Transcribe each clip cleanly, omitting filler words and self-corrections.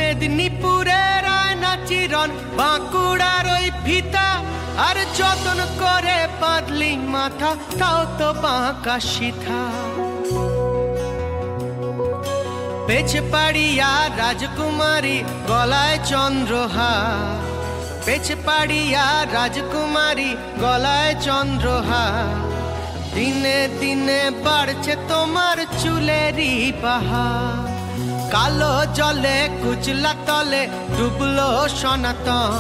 মেদিনীপুরের আয়না চিরন বাঁকুড়ার ওই ফিতা আর যতন করে বাঁধলি মাথা তাও তো বাঁকা সিথা। পেছপাড়িয়া রাজকুমারী গলায় চন্দ্রহার, পেছপাড়িয়া রাজকুমারী গলায় চন্দ্রহার। দিনে দিনে বাড়ছে তোমার চুলেরই বাহার। কালো জলে কুচলা তলে ডুবলো সনাতন,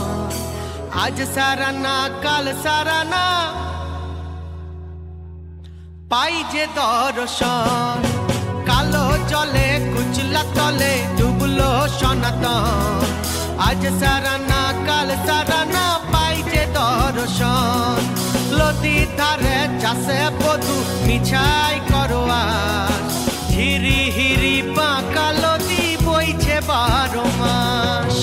আজ সারানা কাল সারানা পাই যে দর্শন। কালো জলে কুচলা তলে ডুবলো সনাতন, আজ সারানা কাল সারানা পাই যে দর্শন। নদীর ধারে চাষে বধু মিছাই করো আর, হিরি হিরি বাঁকা নদী বইছে 12 মাস।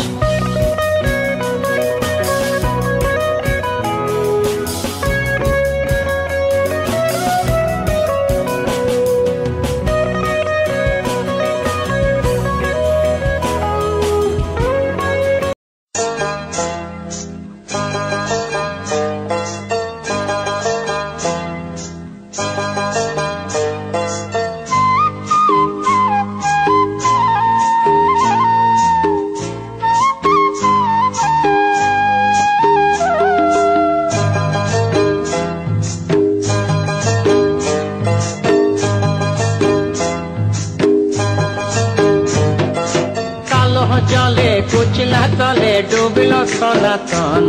জলে কুচলা তলে ডুবলো সনাতন,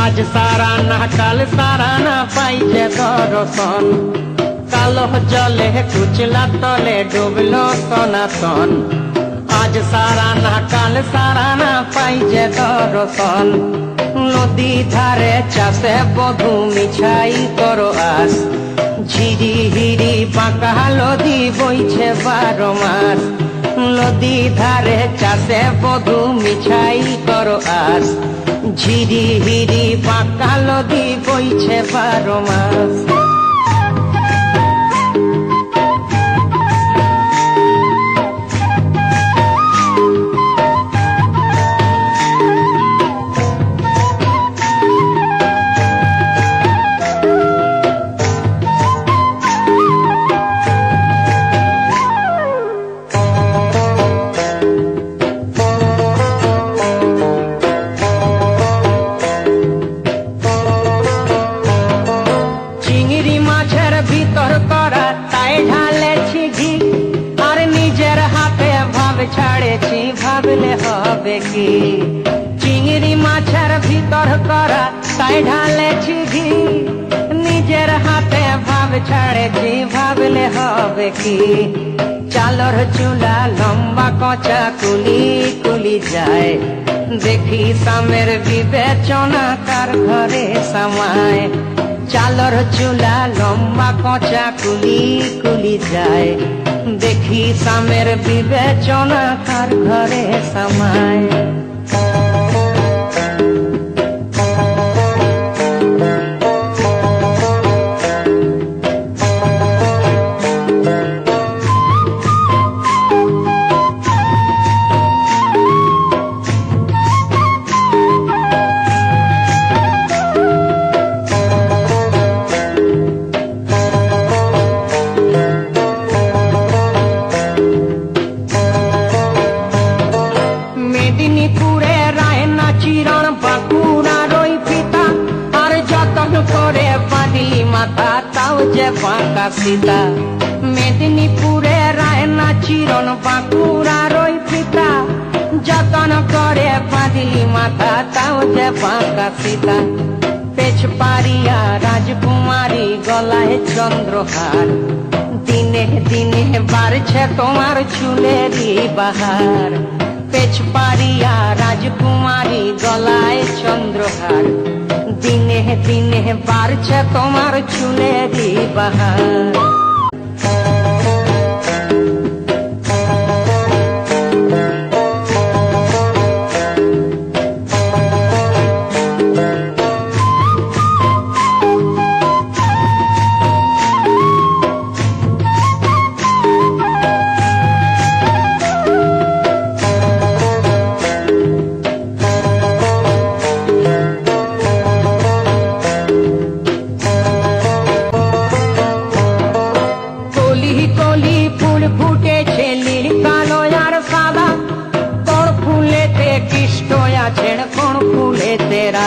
আজ সারানা কাল সারানা পাইছে দর্শন। কালো জলে কুচলা তলে ডুবলো সনাতন, আজ সারানা কাল সারানা পাইছে দর্শন। নদী ধারে চাষে বধু মিছাই করো আস, ঝিরি হিরি বাঁকা নদী বইছে 12 মাস। নদী ধারে চাষে বধু মিছাই করো আস, ঝিরি হিরি বাঁকা নদী বইছে 12 মাস। ছাড়েছি ভাবলে হবে কি, চিংড়ি মাছের ভিতর করা তাই ঢালেছি ঘি। নিজের হাতে ভাব ছাড়েছি ভাবলে হবে কি, চালর চুলা লম্বা কচা কুলি কুলি যায়। দেখি সামের বিবেচনা কার ঘরে সামায়, চালর চুলা লম্বা কচা কুলি কুলি যায়। দেখি সামের বিবেচনা কার ঘরে সামায়। বাঁকা সীতা মেদিনীপুরে রায়না চিরন বাঁকুড়ার ওই ফিতা, যতন করে বাঁধলি মাথা তাও যে বাঁকা সীতা। পেছপাড়িয়া রাজকুমারী গলায় চন্দ্রহার, দিনে দিনে বাড়ছে তোমার চুলেরই বাহার। পেছপাড়িয়া রাজকুমারী গলায় চন্দ্রহার, দিনে দিনে বাড়ছে তোমার চুলেরই বাহার।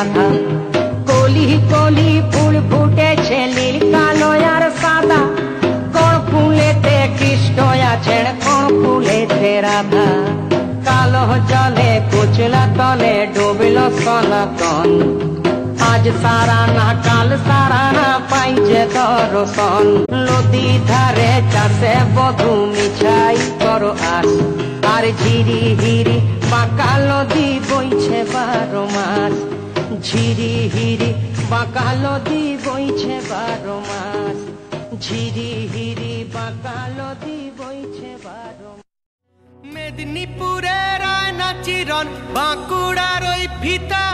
রাধা। কলি কলি ফুল ফুটেছে নীল কালো আর সাদা, কোন ফুলেতে কৃষ্ণ আছেন কোন ফুলেতে রাধা। কালো জলে কুচলা তলে ডুবল সনাতন, আজ সারা না কাল সারা না পাইছে দর্শন। নদী ধারে চাষে বধু মিছাই করো আস, আর ঝিরি হিরি বাঁকা নদী বইছে 12 মাস। ঝিরি হিরি বাঁকা নদী বইছে 12 মাস, ঝিরি হিরি বাঁকা নদী বইছে 12 মাস। মেদিনীপুরের আয়না চিরন বাঁকুড়ার ওই ফিতা,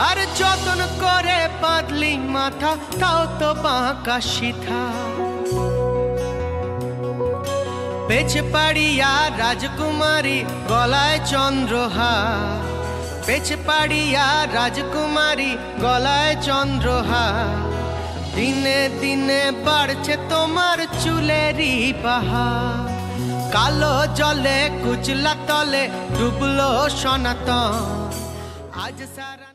আর যতন করে বাঁধলি মাথা তাও তো বাঁকা সিথা। পেছে পাড়িয়া রাজকুমারী গলায় চন্দ্রহার, পেছে পাড়িয়া রাজকুমারী গলায় চন্দ্রহার। দিনে দিনে বাড়ছে তোমার চুলেরই পাহাড়, কালো জলে কুচলা তলে ডুবলো সনাতন। আজ সারা